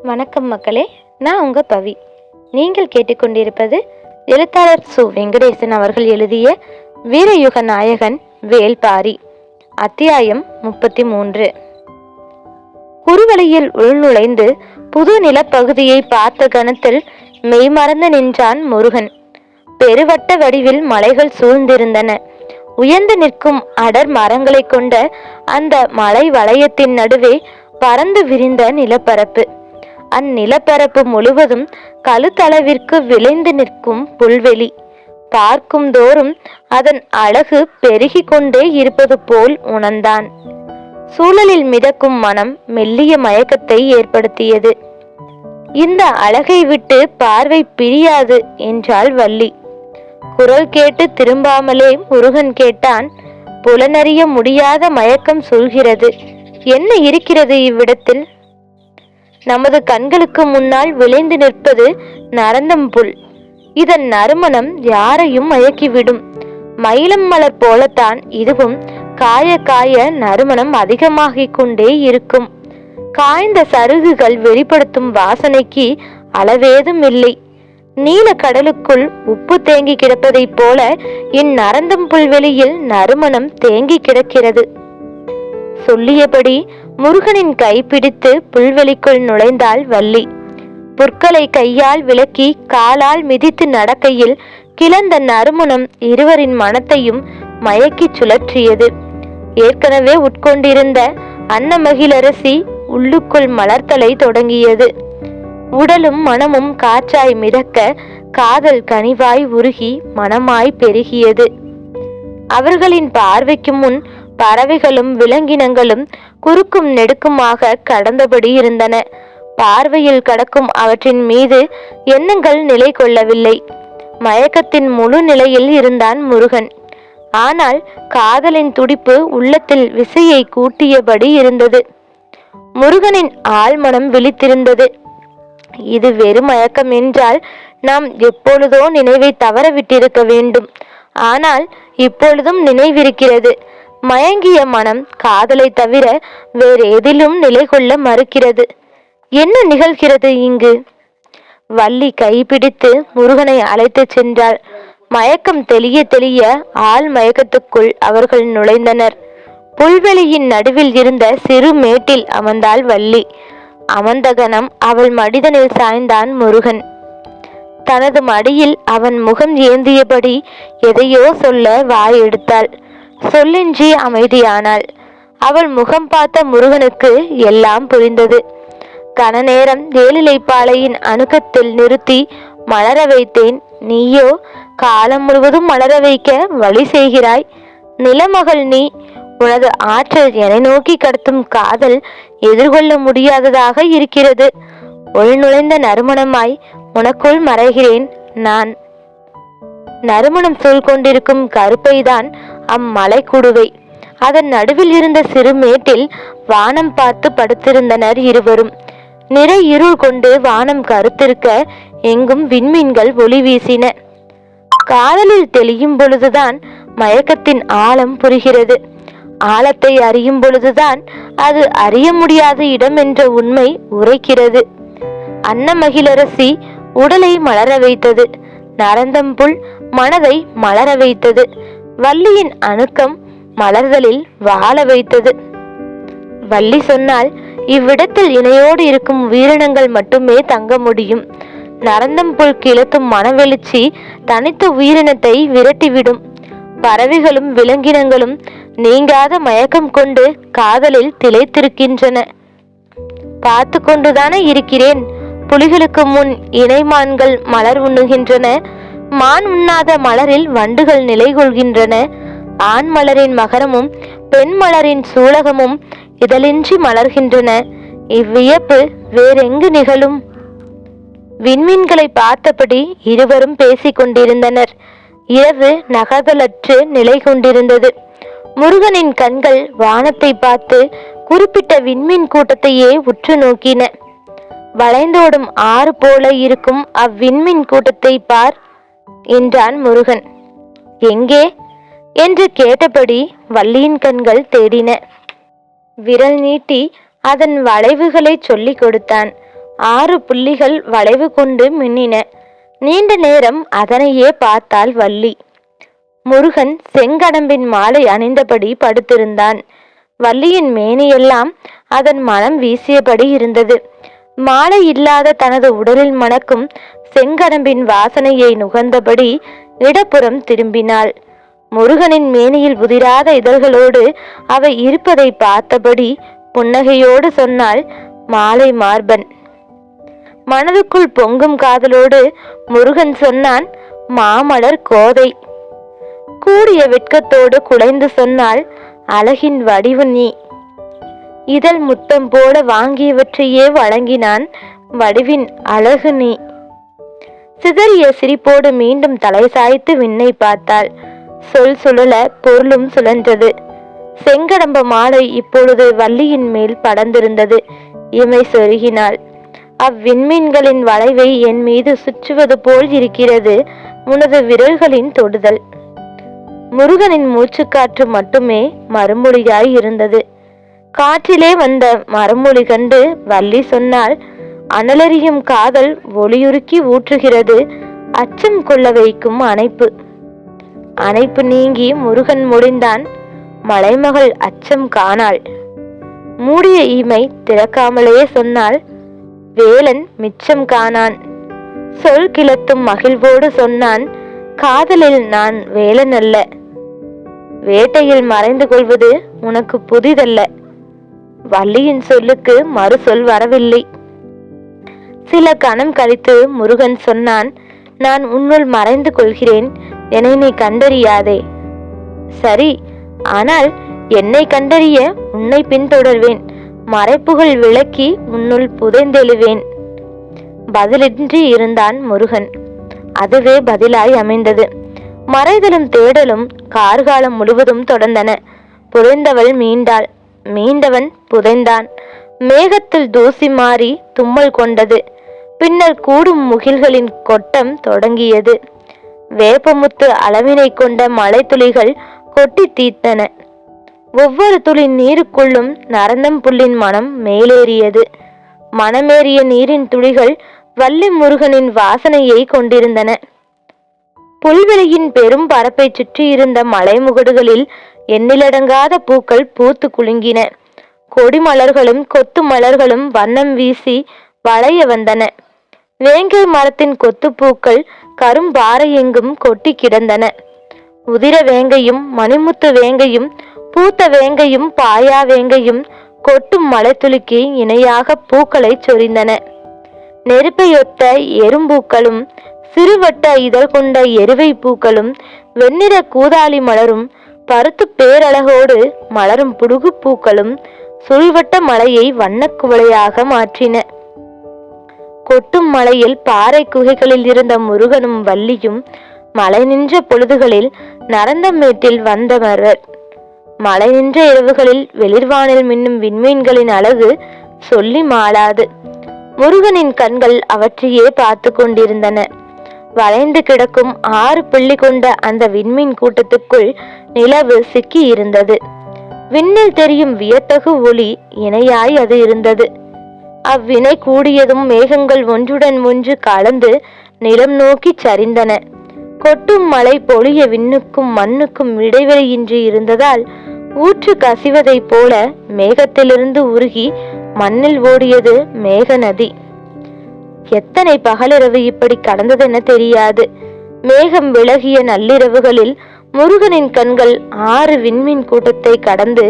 வணக்கம் மக்களே, நான் உங்க பவி. நீங்கள் கேட்டுக்கொண்டிருப்பது எழுத்தாளர் சு. வெங்கடேசன் அவர்கள் எழுதிய வீரயுக நாயகன் வேல்பாரி, அத்தியாயம் 33. குறுவழியில் உள்நுழைந்து புது நிலப்பகுதியை பார்த்த கணத்தில் மெய்மறந்து நின்றான் முருகன். பெருவட்ட வடிவில் மலைகள் சூழ்ந்திருந்தன. உயர்ந்து நிற்கும் அடர் மரங்களை கொண்ட அந்த மலை வளையத்தின் நடுவே பறந்து விரிந்த நிலப்பரப்பு. அந்நிலப்பரப்பு முழுவதும் கழுத்தளவிற்கு விளைந்து நிற்கும் புல்வெளி. பார்க்கும் தோறும் அதன் அழகு பெருகி கொண்டே இருப்பது போல் உணர்ந்தான். சூழலில் மிதக்கும் மனம் மெல்லிய மயக்கத்தை ஏற்படுத்தியது. இந்த அழகை விட்டு பார்வை பிரியாது என்றாள் வள்ளி. குரல் கேட்டு திரும்பாமலே முருகன் கேட்டான். புலனறிய முடியாத மயக்கம் சொல்கிறது. என்ன இருக்கிறது இவ்விடத்தில்? நமது கண்களுக்கு முன்னால் விளைந்து நிற்பது நரந்தம்புல். இதன் நறுமணம் யாரையும் மயக்கிவிடும். மயிலம் மலர் போலத்தான் இதுவும் காய காய நறுமணம் அதிகமாகிக் கொண்டே இருக்கும். காய்ந்த சருகுகள் வெளிப்படுத்தும் வாசனைக்கு அளவேதும் இல்லை. நீல கடலுக்குள் உப்பு தேங்கி கிடப்பதைப் போல இந்நரந்தம்புல்வெளியில் நறுமணம் தேங்கி கிடக்கிறது. சொல்லியபடி முருகனின் கைப்பிடித்து புல்வெளிக்குள் நுழைந்தாள் வள்ளி. புற்களை கையால் விலக்கி காலால் மிதித்து நடக்கையில் கிளந்த நறுமணம் இருவரின் மனத்தையும் மயக்கி சுழற்றியது. ஏற்கனவே உட்கொண்டிருந்த அன்னமகிழரசி உள்ளுக்குள் மலர்த்தலை தொடங்கியது. உடலும் மனமும் காற்றாய் மிதக்க காதல் கனிவாய் உருகி மனமாய் பெருகியது. அவர்களின் பார்வைக்கு முன் பறவைகளும் விலங்கினங்களும் குறுக்கும் நெடுக்குமாக கடந்தபடி இருந்தன. பார்வையில் கடக்கும் அவற்றின் மீது எண்ணங்கள் நிலை கொள்ளவில்லை. மயக்கத்தின் முழு நிலையில் இருந்தான் முருகன். ஆனால் காதலின் துடிப்பு உள்ளத்தில் விசையை கூட்டியபடி இருந்தது. முருகனின் ஆழ்மனம் விழித்திருந்தது. இது வெறும் மயக்கம் என்றால் நாம் எப்பொழுதோ நினைவை தவற விட்டிருக்க வேண்டும். ஆனால் இப்பொழுதும் நினைவிருக்கிறது. மயங்கிய மனம் காதலை தவிர வேறெதிலும் நிலை கொள்ள மறுக்கிறது. என்ன நிகழ்கிறது இங்கு? வள்ளி கைப்பிடித்து முருகனை அழைத்து சென்றாள். மயக்கம் தெளிய தெளிய ஆள் மயக்கத்துக்குள் அவர்கள் நுழைந்தனர். புல்வெளியின் நடுவில் இருந்த சிறு மேட்டில் அமர்ந்தாள் வள்ளி. அமர்ந்த கணம் அவள் மடிதனில் சாய்ந்தான் முருகன். தனது மடியில் அவன் முகம் ஏந்தியபடி எதையோ சொல்ல வாய் எடுத்தாள். சொல்லின்றி அமைதியானாள். அவள் முகம் பார்த்த முருகனுக்கு எல்லாம் புரிந்தது. கன நேரம் ஏழிலைப்பாளையின் அணுக்கத்தில் நிறுத்தி மலர வைத்தேன். நீயோ காலம் முழுவதும் மலர வைக்க வழி செய்கிறாய். நிலமகள் நீ. உனது ஆற்றல் என்னை நோக்கி கடத்தும் காதல் எதிர்கொள்ள முடியாததாக இருக்கிறது. உள்நுழைந்த நறுமணமாய் உனக்குள் மறைகிறேன் நான். நறுமணம் சூழ் கொண்டிருக்கும் கருப்பைதான் அம்மலை குடுவை. அதன் நடுவில் இருந்த சிறு மேட்டில் வானம் பார்த்து படுத்திருந்தனர் இருவரும். நிறை இருள் கொண்டு வானம் கருத்திருக்க எங்கும் விண்மீன்கள் ஒளி வீசின. காதலில் தெளியும் பொழுதுதான் மயக்கத்தின் ஆழம் புரிகிறது. ஆழத்தை அறியும் பொழுதுதான் அது அறிய முடியாத இடம் என்ற உண்மை உரைக்கிறது. அன்னமகிழரசி உடலை மலர வைத்தது. நரந்தம்புல் மனதை மலர வைத்தது. வள்ளியின் அணுக்கம் மலர்தலில் வாழ வைத்தது. வள்ளி சொன்னால் இவ்விடத்தில் இணையோடு இருக்கும் உயிரினங்கள் மட்டுமே தங்க முடியும். நரந்தம்புல் கிளத்தும் மனவெழுச்சி தனித்த உயிரினத்தை விரட்டிவிடும். பறவைகளும் விலங்கினங்களும் நீங்காத மயக்கம் கொண்டு காதலில் திளைத்திருக்கின்றன. பார்த்து கொண்டுதானே இருக்கிறேன். புலிகளுக்கு முன் இணைமான்கள் மலர் உண்ணுகின்றன. மான் உண்ணாத மலரில் வண்டுகள் நிலை கொள்கின்றன. ஆண் மலரின் மகரமும் பெண் மலரின் சூலகமும் இதழின்றி மலர்கின்றன. இவ்வியப்பு வேறெங்கு நிகழும்? விண்மீன்களை பார்த்தபடி இருவரும் பேசிக் கொண்டிருந்தனர். இரவு நகர்தலற்று நிலை கொண்டிருந்தது. முருகனின் கண்கள் வானத்தை பார்த்து குறிப்பிட்ட விண்மீன் கூட்டத்தையே உற்று நோக்கின. வளைந்தோடும் ஆறு போல இருக்கும் அவ்விண்மீன் கூட்டத்தை பார் என்றான் முருகன். எங்கே என்று கேட்டபடி வள்ளியின் கண்கள் தேடின. விரல் நீட்டி அதன் வளைவுகளை சொல்லிக் கொடுத்தான். 6 புள்ளிகள் வளைவு கொண்டு மின்னின. நீண்ட நேரம் அதனையே பார்த்தாள் வள்ளி. முருகன் செங்கடம்பின் மாலை அணிந்தபடி படுத்திருந்தான். வள்ளியின் மேனியெல்லாம் அதன் மனம் வீசியபடி இருந்தது. மாலை இல்லாத தனது உடலில் மணக்கும் செங்கடம்பின் வாசனையை நுகர்ந்தபடி இடப்புறம் திரும்பினாள். முருகனின் மேனியில் உதிராத இதழ்களோடு அவை இருப்பதை பார்த்தபடி புன்னகையோடு சொன்னாள், மாலை மார்பன். மனதுக்குள் பொங்கும் காதலோடு முருகன் சொன்னான், மாமலர் கோதை. கூடிய வெட்கத்தோடு குலைந்து சொன்னாள், அழகின் வடிவு நீ. இதழ் முத்தம் போல வாங்கியவற்றையே வழங்கினான், வடிவின் அழகு நீ. சிதறிய சிரிப்போடு மீண்டும் தலை சாய்த்து விண்ணை பார்த்தாள். சொல் சுழல பொருளும் சுழன்றது. செங்கடம்ப மாலை இப்பொழுது வள்ளியின் மேல் படர்ந்திருந்தது. இமை சொருகினாள். அவ்விண்மீன்களின் வளைவை என் மீது சுற்றுவது போல் இருக்கிறது உனது விரல்களின் தொடுதல். முருகனின் மூச்சுக்காற்று மட்டுமே மறுமொழியாய் இருந்தது. காற்றிலே வந்த மறுமொழி கண்டு வள்ளி சொன்னால், அனலறியும் காதல் ஒளியுருக்கி ஊற்றுகிறது அச்சம் கொள்ள வைக்கும் அணைப்பு. அணைப்பு நீங்கி முருகன் முடிந்தான். மலைமகள் அச்சம் காணாள். மூடிய இமை திறக்காமலே சொன்னால், வேலன் மிச்சம் காணான். சொல் கிளத்தும் மகிழ்வோடு சொன்னான், காதலில் நான் வேலன் அல்ல. வேட்டையில் மறைந்து கொள்வது உனக்கு புதிதல்ல. வள்ளியின் சொல்லுக்கு மறு சொல் வரவில்லை. சில கணம் கழித்து முருகன் சொன்னான், நான் உன்னுள் மறைந்து கொள்கிறேன், என்னை நீ கண்டறியாதே. சரி, ஆனால் என்னை கண்டறிய உன்னை பின்தொடர்வேன், மறைப்புகள் விளக்கி உன்னுள் புதைந்தெழுவேன். பதிலின்றி இருந்தான் முருகன். அதுவே பதிலாய் அமைந்தது. மறைதலும் தேடலும் கார்காலம் முழுவதும் தொடர்ந்தன. புதைந்தவள் மீண்டாள், மீண்டவன் புதைந்தான். மேகத்தில் தூசி மாறி தும்மல் கொண்டது. பின்னர் கூடும் முகில்களின் கொட்டம் தொடங்கியது. வேப்பமுத்து அளவினை கொண்ட மழை துளிகள் கொட்டி தீர்த்தன. ஒவ்வொரு துளி நீருக்குள்ளும் நரந்தம்புல்லின் மனம் மேலேறியது. மனமேறிய நீரின் துளிகள் வள்ளி முருகனின் வாசனையை கொண்டிருந்தன. புல்வெளியின் பெரும் பரப்பை சுற்றியிருந்த மலைமுகடுகளில் எண்ணிலடங்காத பூக்கள் பூத்து குலுங்கின. கொடிமலர்களும் கொத்து மலர்களும் வண்ணம் வீசி வளைய வந்தன. வேங்கை மரத்தின் கொத்து பூக்கள் கரும்பாறை எங்கும் கொட்டி கிடந்தன. உதிர வேங்கையும் மணிமுத்து வேங்கையும் பூத்த வேங்கையும் பாயா வேங்கையும் கொட்டும் மலைத்துளிக்கு இணையாக பூக்களை சொரிந்தன. நெருப்பையொத்த எறும்பூக்களும் சிறுவட்ட இதழ் கொண்ட எருவை பூக்களும் வெண்ணிற கூதாளி மலரும் பருத்து பேரழகோடு மலரும் புடுகு பூக்களும் சுழிவட்ட மலையை வண்ணக்குவளையாக மாற்றின. கொட்டும் மலையில் பாறை குகைகளில் இருந்த முருகனும் வள்ளியும் மழை நின்ற பொழுதுகளில் நரந்தமேட்டில் வந்தமர்வர். மழை நின்ற இரவுகளில் வெளிர்வானில் மின்னும் விண்மீன்களின் அழகு சொல்லி மாளாது. முருகனின் கண்கள் அவற்றையே பார்த்து கொண்டிருந்தன. வளைந்து கிடக்கும் 6 புள்ளி கொண்ட அந்த விண்மீன் கூட்டத்துக்குள் நிலவு சிக்கி இருந்தது. விண்ணில் தெரியும் வியத்தகு ஒளி இணையாய் அது இருந்தது. அவ்வினை கூடியதும் மேகங்கள் ஒன்றுடன் ஒன்று கலந்து நிலம் நோக்கி சரிந்தன. கொட்டும் மழை பொழிய விண்ணுக்கும் மண்ணுக்கும் இடைவெளியின்றி இருந்ததால் ஊற்று கசிவதைப் போல மேகத்திலிருந்து உருகி மண்ணில் ஓடியது மேக நதி. எத்தனை பகலிரவு இப்படி கடந்ததென தெரியாது. மேகம் விலகிய நள்ளிரவுகளில் முருகனின் கண்கள் 6 விண்மீன் கூட்டத்தை கடந்து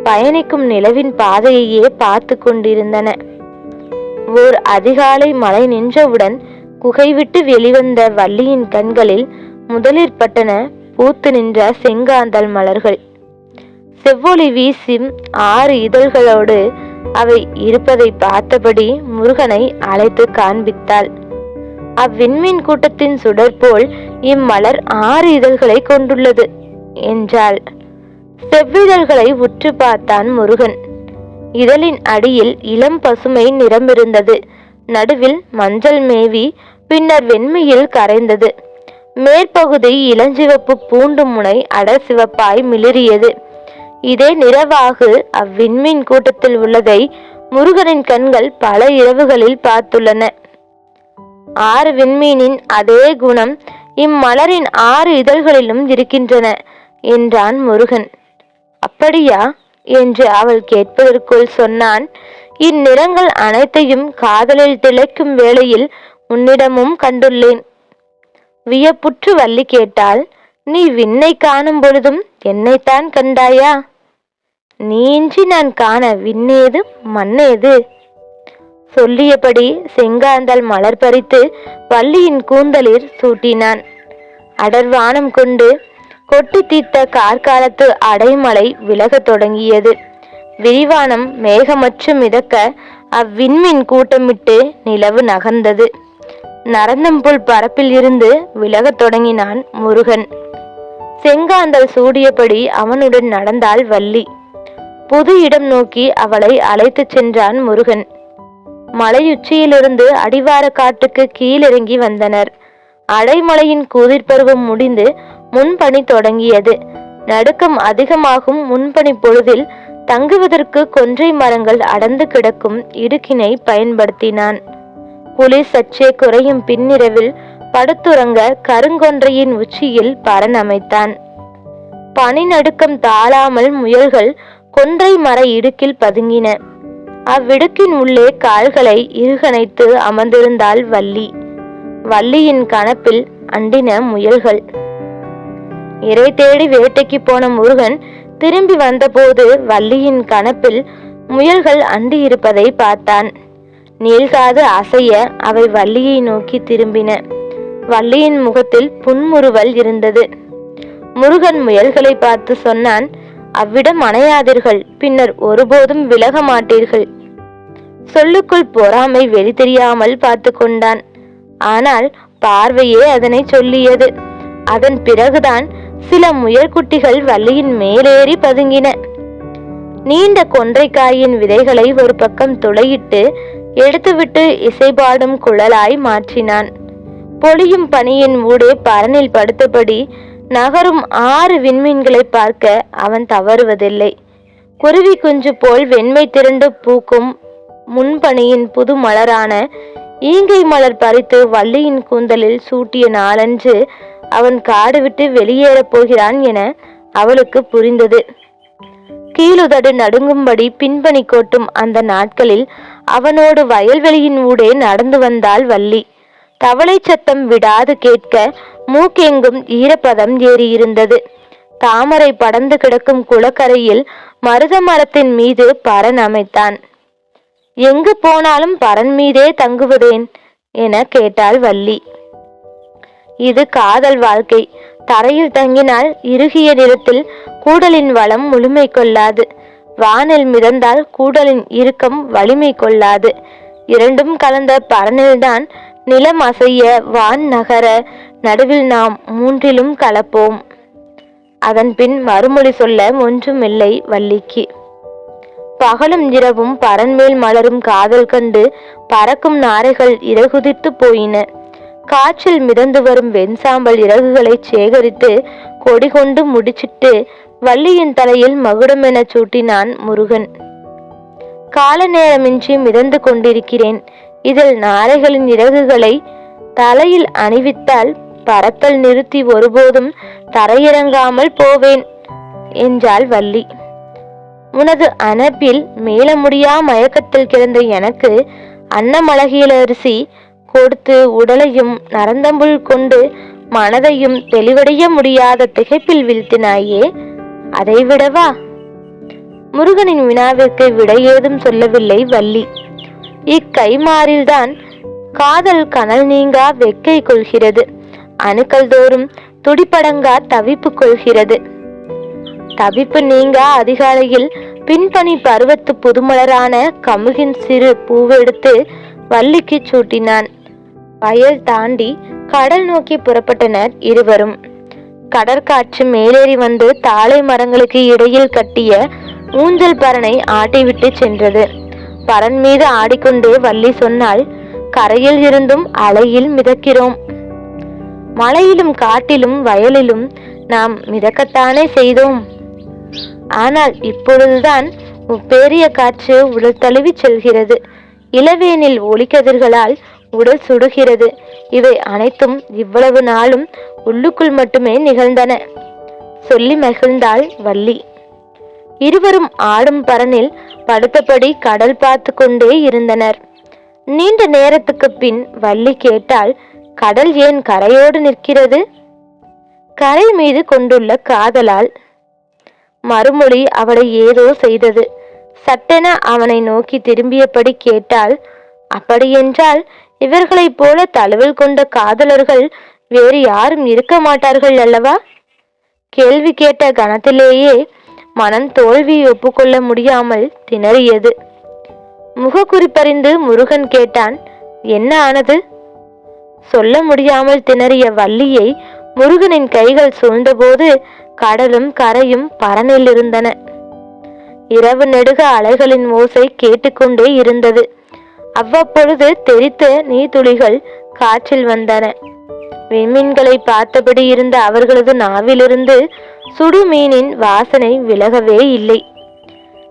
பயணிக்கும் நிலவின் பாதையையே பார்த்து கொண்டிருந்தன. ஓர் அதிகாலை மழை நின்றவுடன் குகை விட்டு வெளிவந்த வள்ளியின் கண்களில் முதலில் பட்டன பூத்து நின்ற செங்காந்தல் மலர்கள். செவ்வொளி வீசும் 6 இதழ்களோடு அவை இருப்பதை பார்த்தபடி முருகனை அழைத்து காண்பித்தாள். அவ்விண்மீன் கூட்டத்தின் சுடர் போல் இம்மலர் 6 இதழ்களை கொண்டுள்ளது என்றாள். செவ்விதழ்களை உற்று பார்த்தான் முருகன். இதழின் அடியில் இளம் பசுமை நிறமிருந்தது. நடுவில் மஞ்சள் மேவி பின்னர் வெண்மையில் கரைந்தது. மேற்பகுதி இளஞ்சிவப்பு பூண்டு முனை அடர் சிவப்பாய் மிளிரியது. இதே நிறவாகு அவ்விண்மீன் கூட்டத்தில் உள்ளதை முருகனின் கண்கள் பல இரவுகளில் பார்த்துள்ளன. 6 விண்மீனின் அதே குணம் இம்மலரின் 6 இதழ்களிலும் இருக்கின்றன என்றான் முருகன். அப்படியா என்று அவள் கேட்பதற்குள் சொன்னான், இந்நிறங்கள் அனைத்தையும் காதலில் திளைக்கும் வேளையில் உன்னிடமும் கண்டுள்ளேன். வியப்புற்று வள்ளி கேட்டாள், நீ விண்ணை காணும் பொழுதும் என்னைத்தான் கண்டாயா? நீன்றி நான் காண விண்ணேது மண்ணேது? சொல்லியபடி செங்காந்தல் மலர் பறித்து வள்ளியின் கூந்தலில் சூட்டினான். அடர்வானம் கொண்டு கொட்டி தீர்த்த கார்காலத்து அடைமலை விலகத் தொடங்கியது. விரிவானம் மேகமற்று மிதக்க அவ்விண்மின் கூட்டமிட்டு நிலவு நகர்ந்தது. நரந்தம்புல் பரப்பில் இருந்து விலகத் தொடங்கினான் முருகன். செங்காந்தல் சூடியபடி அவனுடன் நடந்தாள் வள்ளி. புது இடம் நோக்கி அவளை அழைத்துச் சென்றான் முருகன். மலையுச்சியிலிருந்து அடிவார காட்டுக்கு கீழிறங்கி வந்தனர். அடைமலையின் கூதிர்பருவம் முடிந்து முன்பனி தொடங்கியது. நடுக்கம் அதிகமாகும் முன்பனி பொழுதில் தங்குவதற்கு கொன்றை மரங்கள் அடர்ந்து கிடக்கும் இடுக்கினை பயன்படுத்தினான். குளிர் சற்றே குறையும் பின்னிரவில் படுத்துறங்க கருங்கொன்றையின் உச்சியில் பரன் அமைத்தான். பனி நடுக்கம் தாழாமல் முயல்கள் கொன்றை மர இடுக்கில் பதுங்கின. அவ்விடுக்கின் உள்ளே கால்களை இருகணைத்து அமர்ந்திருந்தாள் வள்ளி. வள்ளியின் கணப்பில் அண்டின முயல்கள். இறை தேடி வேட்டைக்கு போன முருகன் திரும்பி வந்தபோது வள்ளியின் கணப்பில் முயல்கள் அண்டி இருப்பதை பார்த்தான். நீள்காது அசைய அவை வள்ளியை நோக்கி திரும்பின. வள்ளியின் முகத்தில் புன்முறுவல் இருந்தது. முருகன் முயல்களை பார்த்து சொன்னான், அவ்விடம் அணையாதீர்கள், பின்னர் ஒருபோதும் விலக மாட்டீர்கள். சொல்லுக்குள் பொறாமை வெளி தெரியாமல் பார்த்து கொண்டான். ஆனால் பார்வையே அதனை சொல்லியது. அதன் பிறகுதான் சில முயற்குட்டிகள் வள்ளியின் மேலேறி பதுங்கின. நீண்ட கொன்றைக்காயின் விதைகளை ஒரு பக்கம் துளையிட்டு எடுத்துவிட்டு இசைபாடும் குழலாய் மாற்றினான். பொழியும் பனியின் ஊடே பரனில் படுத்தபடி நகரும் 6 விண்மீன்களை பார்க்க அவன் தவறுவதில்லை. குருவி குஞ்சு போல் வெண்மை திரண்டு பூக்கும் முன்பனியின் புது மலரான ஈங்கை மலர் பறித்து வள்ளியின் கூந்தலில் சூட்டிய நாளன்று அவன் காடு விட்டு வெளியேறப் போகிறான் என அவளுக்கு புரிந்தது. கீழுதடு நடுங்கும்படி பின்பனி கோட்டும் அந்த நாட்களில் அவனோடு வயல்வெளியின் ஊடே நடந்து வந்தாள் வள்ளி. தவளை சத்தம் விடாது கேட்க மூக்கெங்கும் ஈரப்பதம் ஏறியிருந்தது. தாமரை படர்ந்து கிடக்கும் குளக்கரையில் மருத மரத்தின் மீது பரன் அமைத்தான். எங்கு போனாலும் பரன் மீதே தங்குவதேன் என கேட்டாள் வள்ளி. இது காதல் வாழ்க்கை. தரையில் தங்கினால் இறுகிய நிலத்தில் கூடலின் வளம் முழுமை கொள்ளாது. வானில் மிதந்தால் கூடலின் இறுக்கம் வலிமை கொள்ளாது. இரண்டும் கலந்த பரனில்தான் நிலம் அசைய வான் நகர நடுவில் நாம் மூன்றிலும் கலப்போம். அதன் பின் மறுமொழி சொல்ல ஒன்றுமில்லை வள்ளிக்கு. பகலும் இரவும் பரன்மேல் மலரும் காதல் கண்டு பறக்கும் நாரைகள் இறகுதித்து போயின. காற்றில் மிதந்து வரும் வெண்சாம்பல் இறகுகளை சேகரித்து கொடி கொண்டு முடிச்சிட்டு வள்ளியின் தலையில் மகுடமென சூட்டினான் முருகன். கால நேரமின்றி மிதந்து கொண்டிருக்கிறேன். இதில் நாரைகளின் இறகுகளை தலையில் அணிவித்தால் பறத்தல் நிறுத்தி ஒருபோதும் தரையிறங்காமல் போவேன் என்றாள் வள்ளி. உனது அனப்பில் மேல முடியா மயக்கத்தில் கிடந்த எனக்கு அன்னமழகியலரிசி கொடுத்து உடலையும் நரந்தம்புல் கொண்டு மனதையும் தெளிவடைய முடியாத திகைப்பில் வீழ்த்தினாயே, அதை விடவா? முருகனின் வினாவிற்கு விடை ஏதும் சொல்லவில்லை வள்ளி. இக்கைமாறில்தான் காதல் கனல் நீங்கா வெக்கை கொள்கிறது. அணுக்கள் தோறும் துடிப்படங்கா தவிப்பு கொள்கிறது. தவிப்பு நீங்கா அதிகாலையில் பின்பனி பருவத்து புதுமலரான கமுகின் சிறு பூவெடுத்து வள்ளிக்கு சூட்டினான். வயல் தாண்டி கடல் நோக்கி புறப்பட்டனர் இருவரும். கடற்காற்று மேலேறி வந்து தாழை மரங்களுக்கு இடையில் கட்டிய ஊஞ்சல் பரனை ஆட்டிவிட்டு சென்றது. பரன் மீது ஆடிக்கொண்டே வள்ளி சொன்னாள், கரையில் இருந்தும் அலையில் மிதக்கிறோம். மலையிலும் காட்டிலும் வயலிலும் நாம் மிதக்கத்தானே செய்தோம். ஆனால் இப்பொழுதுதான் உப்பேறிய காற்று உடல் தழுவி செல்கிறது. இளவேனில் ஒளிக்கதிர்களால் உடல் சுடுகிறது. இவை அனைத்தும் இவ்வளவு நாளும் உள்ளுக்குள் மட்டுமே நிகழ்ந்தன சொல்லி மகிழ்ந்தாள் வள்ளி. இருவரும் ஆடும் பரனில் படுத்தபடி கடல் பார்த்து கொண்டே இருந்தனர். நீண்ட நேரத்துக்கு பின் வள்ளி கேட்டாள், கடல் ஏன் கரையோடு நிற்கிறது? கரை மீது கொண்டுள்ள காதலால். மறுமொழி அவளை ஏதோ செய்தது. சட்டென அவனை நோக்கி திரும்பியபடி கேட்டாள், அப்படியென்றால் இவர்களைப் போல தழுவல் கொண்ட காதலர்கள் வேறு யாரும் இருக்க மாட்டார்கள் அல்லவா? கேள்வி கேட்ட கணத்திலேயே மனம் தோல்வியை ஒப்புக்கொள்ள முடியாமல் திணறியது. முகக்குறிப்பறிந்து முருகன் கேட்டான், என்ன ஆனது? சொல்ல முடியாமல் திணறிய வள்ளியை முருகனின் கைகள் சூழ்ந்தபோது கடலும் கரையும் பரனில் இருந்தன. இரவு நெடுக அலைகளின் ஓசை கேட்டுக்கொண்டே இருந்தது. அவ்வப்பொழுது தெரித்த நீர்த்துளிகள் காற்றில் வந்தன. விண்மீன்களை பார்த்தபடி இருந்த அவர்களது நாவிலிருந்து சுடு மீனின் வாசனை விலகவே இல்லை.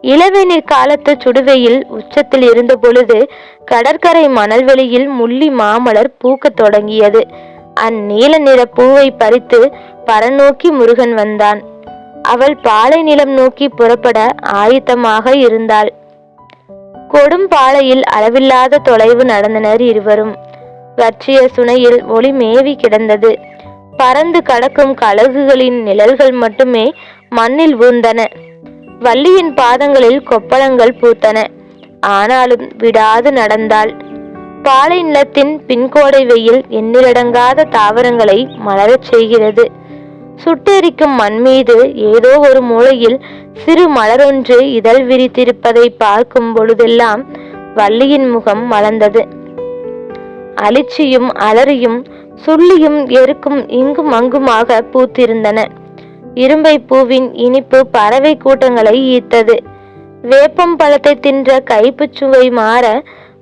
இளவேநீர் காலத்து சுடுவெயில் உச்சத்தில் இருந்த பொழுது கடற்கரை மணல்வெளியில் முள்ளி மாமலர் பூக்கத் தொடங்கியது. அந்நீல நிற பூவை பறித்து பரநோக்கி முருகன் வந்தான். அவள் பாலை நிலம் நோக்கி புறப்பட ஆயத்தமாக இருந்தாள். கொடும் பாலையில் அளவில்லாத தொலைவு நடந்தனர் இருவரும். வற்றிய சுனையில் ஒளி மேவி கிடந்தது. பறந்து கடக்கும் கழுகுகளின் நிழல்கள் மட்டுமே மண்ணில் ஊர்ந்தன. வள்ளியின் பாதங்களில் கொப்பளங்கள் பூத்தன. ஆனாலும் விடாது நடந்தாள். பாலை நிலத்தின் பின்கோடை வெயில் எண்ணிலடங்காத தாவரங்களை மலரச் செய்கிறது. சுட்டெரிக்கும் மண் மீது ஏதோ ஒரு மூலையில் சிறு மலரொன்று இதழ் விரித்திருப்பதை பார்க்கும் பொழுதெல்லாம் வள்ளியின் முகம் மலர்ந்தது. அலிச்சியும் அலறியும் சுள்ளியும் எருக்கும் இங்கும் அங்குமாக பூத்திருந்தன. இரும்பை பூவின் இனிப்பு பறவை கூட்டங்களை ஈர்த்தது. வேப்பம் பழத்தை தின்ற கைப்புச் சுவை மாற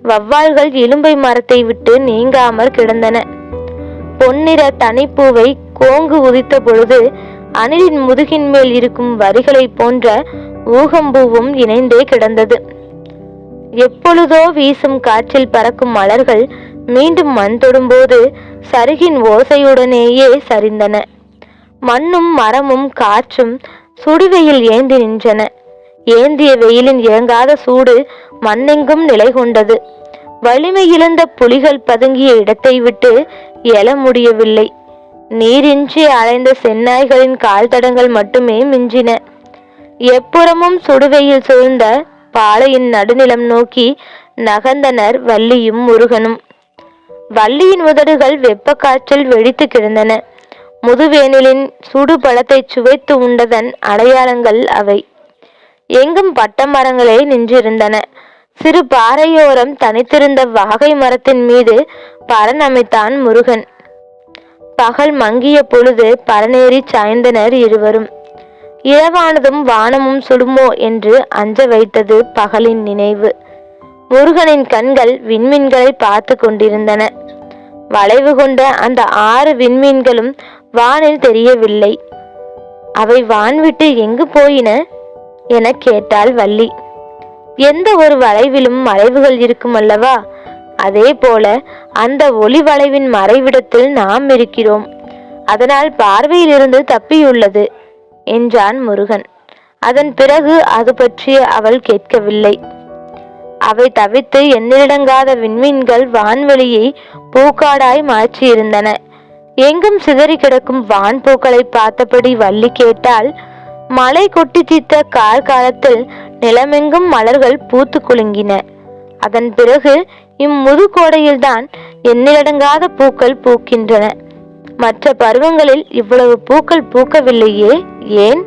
வவ்வால்கள் இலும்பை மரத்தை விட்டு நீங்காமற் கிடந்தன. பொன்னிற தனிப்பூவை கோங்கு உதித்த பொழுது அணிலின் முதுகின் மேல் இருக்கும் வரிகளை போன்ற ஊகம்பூவும் இணைந்தே கிடந்தது. எப்பொழுதோ வீசும் காற்றில் பறக்கும் மலர்கள் மீண்டும் மண் தொடும்போது சருகின் ஓசையுடனேயே சரிந்தன. மண்ணும் மரமும் காற்றும் சுடுவெயில் ஏந்தி நின்றன. ஏந்திய வெயிலின் இறங்காத சூடு மண்ணெங்கும் நிலை கொண்டது. வலிமை இழந்த புலிகள் பதுங்கிய இடத்தை விட்டு எழ முடியவில்லை. நீரின்றி அலைந்த செந்நாய்களின் கால் தடங்கள் மட்டுமே மிஞ்சின. எப்புறமும் சுடுவெயில் சூழ்ந்த பாலையின் நடுநிலம் நோக்கி நகர்ந்தனர் வள்ளியும் முருகனும். வள்ளியின் உதடுகள் வெப்ப காற்றில் வெடித்து கிடந்தன. முதுவேனிலின் சுடு பழத்தை சுவைத்து உண்டதன் அடையாளங்கள் அவை. எங்கும் பட்ட மரங்களே நின்றிருந்தன. சிறு பாறையோரம் தனித்திருந்த வாகை மரத்தின் மீது பரன் அமைத்தான் முருகன். பகல் மங்கிய பொழுது பரனேறி சாய்ந்தனர் இருவரும். இரவானதும் வானமும் சுடுமோ என்று அஞ்ச வைத்தது பகலின் நினைவு. முருகனின் கண்கள் விண்மீன்களை பார்த்து கொண்டிருந்தன. வளைவு கொண்ட அந்த 6 விண்மீன்களும் வானில் தெரியவில்லை. அவை வான் விட்டு எங்கு போயின என கேட்டாள் வள்ளி. எந்த ஒரு வளைவிலும் மறைவுகள் இருக்கும் அல்லவா? அதே போல அந்த ஒளி வளைவின் மறைவிடத்தில் நாம் இருக்கிறோம். அதனால் பார்வையிலிருந்து தப்பியுள்ளது என்றான் முருகன். அதன் பிறகு அது பற்றி அவள் கேட்கவில்லை. அவை தவித்து எண்ணிலடங்காத விண்மீன்கள் வான்வெளியை பூக்காடாய் மாற்றியிருந்தன. எங்கும் சிதறி கிடக்கும் வான்பூக்களை பார்த்தபடி வள்ளி கேட்டால், மழை கொட்டி தீர்த்த கார்காலத்தில் நிலமெங்கும் மலர்கள் பூத்து குலுங்கின. அதன் பிறகு இம்முதுகோடையில்தான் எண்ணிலடங்காத பூக்கள் பூக்கின்றன. மற்ற பருவங்களில் இவ்வளவு பூக்கள் பூக்கவில்லையே, ஏன்?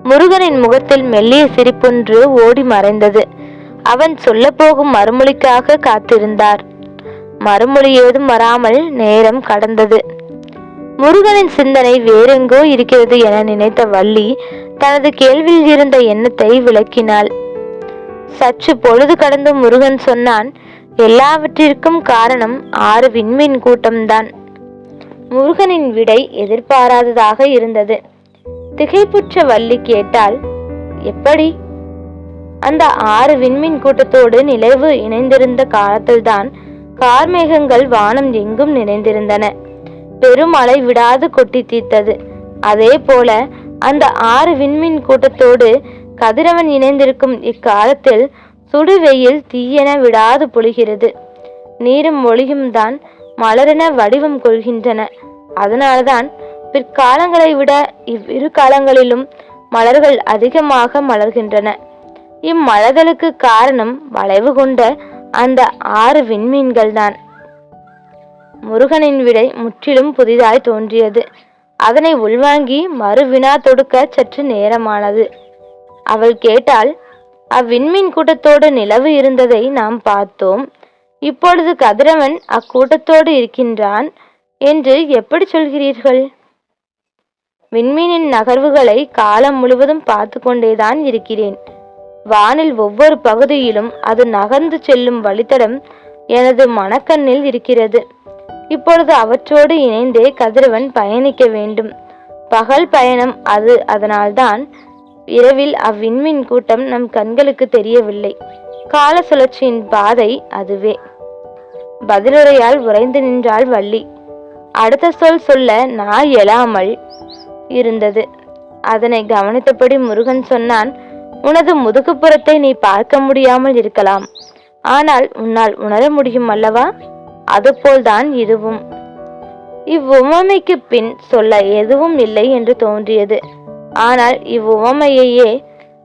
முருகனின் முகத்தில் மெல்லிய சிரிப்பொன்று ஓடி மறைந்தது. அவன் சொல்ல போகும் மறுமொழிக்காக காத்திருந்தார். மறுமொழி ஏதும் வராமல் நேரம் கடந்தது. முருகனின் சிந்தனை வேறெங்கோ இருக்கிறது என நினைத்த வள்ளி தனது கேள்வியில் இருந்த எண்ணத்தை விளக்கினாள். சற்று பொழுது கடந்து முருகன் சொன்னான், எல்லாவற்றிற்கும் காரணம் 6 விண்மீன் கூட்டம்தான். முருகனின் விடை எதிர்பாராததாக இருந்தது. திகைப்புற்ற வள்ளி கேட்டாள், எப்படி? அந்த 6 விண்மீன் கூட்டத்தோடு நிலவு இணைந்திருந்த காலத்தில்தான் கார்மேகங்கள் வானம் எங்கும் நிறைந்திருந்தன. பெருமழை விடாது கொட்டி தீர்த்தது. அதே போல அந்த 6 விண்மீன் கூட்டத்தோடு கதிரவன் இணைந்திருக்கும் இக்காலத்தில் சுடுவெயில் தீயென விடாது பொழிகிறது. நீரும் ஒளியும் தான் மலரென வடிவம் கொள்கின்றன. அதனால்தான் பிற்காலங்களை விட இவ்விரு காலங்களிலும் மலர்கள் அதிகமாக மலர்கின்றன. இம்மலர்களுக்கு காரணம் வளைவு கொண்ட அந்த 6 விண்மீன்கள் தான். முருகனின் விடை முற்றிலும் புதிதாய் தோன்றியது. அதனை உள்வாங்கி மறுவினா தொடுக்க சற்று நேரமானது. அவள் கேட்டாள், அவ்விண்மீன் கூட்டத்தோடு நிலவு இருந்ததை நாம் பார்த்தோம். இப்பொழுது கதிரவன் அக்கூட்டத்தோடு இருக்கின்றான் என்று எப்படி சொல்கிறீர்கள்? விண்மீனின் நகர்வுகளை காலம் முழுவதும் பார்த்து கொண்டேதான் இருக்கிறேன். வானில் ஒவ்வொரு பகுதியிலும் அது நகர்ந்து செல்லும் வழித்தடம் எனது மனக்கண்ணில் இருக்கிறது. இப்பொழுது அவற்றோடு இணைந்தே கதிரவன் பயணிக்க வேண்டும். பகல் பயணம் அது. அதனால்தான் இரவில் அவ்விண்மீன் கூட்டம் நம் கண்களுக்கு தெரியவில்லை. கால சுழற்சியின் பாதை அதுவே. பதிலுரையால் உறைந்து நின்றாள் வள்ளி. அடுத்த சொல் சொல்ல நாய் எழாமல் இருந்தது. அதனை கவனித்தபடி முருகன் சொன்னான், உனது முதுகுப்புறத்தை நீ பார்க்க முடியாமல் இருக்கலாம், ஆனால் உன்னால் உணர முடியும் அல்லவா? அதுபோல்தான் இதுவும். இவ்வுவமைக்கு பின் சொல்ல எதுவும் இல்லை என்று தோன்றியது. ஆனால் இவ்வுவமையையே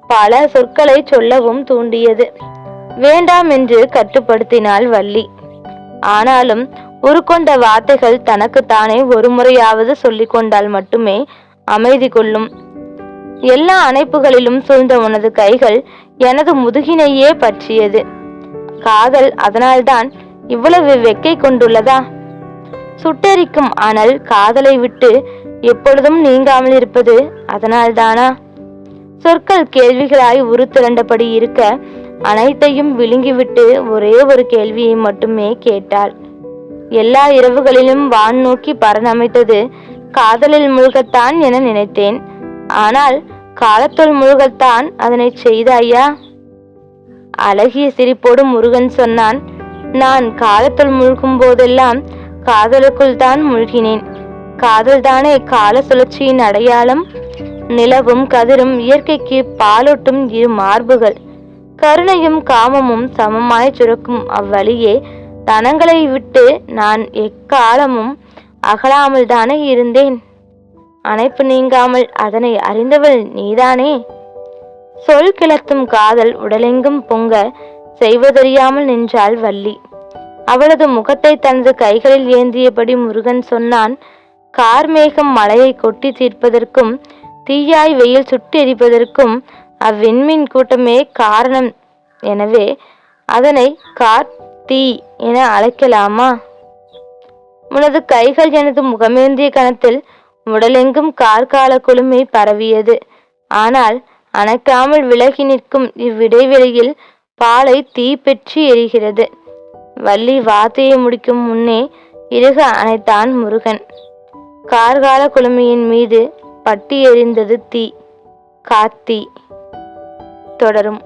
பல சொற்களை சொல்லவும் தூண்டியது. வேண்டாம் என்று கட்டுப்படுத்தினாள் வள்ளி. ஆனாலும் உருக்கொண்ட வார்த்தைகள் தனக்குத்தானே ஒரு முறையாவது சொல்லிக் கொண்டால் மட்டுமே அமைதி கொள்ளும். எல்லா அணைப்புகளிலும் சூழ்ந்த உனது கைகள் எனது முதுகினையே பற்றியது. காதல் அதனால்தான் இவ்வளவு வெக்கை கொண்டுள்ளதா? சுட்டெரிக்கும் அனல் காதலை விட்டு எப்பொழுதும் நீங்காமல் இருப்பது அதனால்தானா? சொற்கள் கேள்விகளாய் உருத்திரண்டபடி இருக்க அனைத்தையும் விழுங்கிவிட்டு ஒரே ஒரு கேள்வியை மட்டுமே கேட்டாள். எல்லா இரவுகளிலும் வான் நோக்கி பரணமைத்தது காதலில் முழுகத்தான் என நினைத்தேன். ஆனால் காலத்துள் முழுகத்தான் அதனை செய்தாயா? அழகிய சிரிப்போடு முருகன் சொன்னான், நான் காலத்துள் முழுகும் போதெல்லாம் காதலுக்குள் தான் மூழ்கினேன். காதல்தானே கால சுழற்சியின் அடையாளம். நிலவும் கதிரும் இயற்கைக்கு பாலூட்டும் இரு மார்புகள். கருணையும் காமமும் சமமாய் சுரக்கும் அவ்வழியே தனங்களை விட்டு நான் எக்காலமும் அகலாமல் தானே இருந்தேன். அணைப்பு நீங்காமல் அதனை அறிந்தவள் நீதானே. சொல் கிளத்தும் காதல் உடலெங்கும் பொங்க செய்வதறியாமல் நின்றாள் வள்ளி. அவளது முகத்தை தனது கைகளில் ஏந்தியபடி முருகன் சொன்னான், கார்மேகம் மலையை கொட்டி தீர்ப்பதற்கும் தீயாய் வெயில் சுட்டெரிப்பதற்கும் அவ்விண்மீன் கூட்டமே காரணம். எனவே அதனை கார் தீ என அழைக்கலாமா? உனது கைகள் எனது முகமேந்திய கணத்தில் உடலெங்கும் கார்கால குளுமை பரவியது. ஆனால் அணைக்காமல் விலகி நிற்கும் இவ்விடைவெளியில் பாலை தீ பெற்றி எரிகிறது. வள்ளி வார்த்தையை முடிக்கும் முன்னே இறுக அணைத்தான் முருகன். கார்கால குளுமையின் மீது பட்டி எரிந்தது தீ. கார்த்தி. தொடரும்.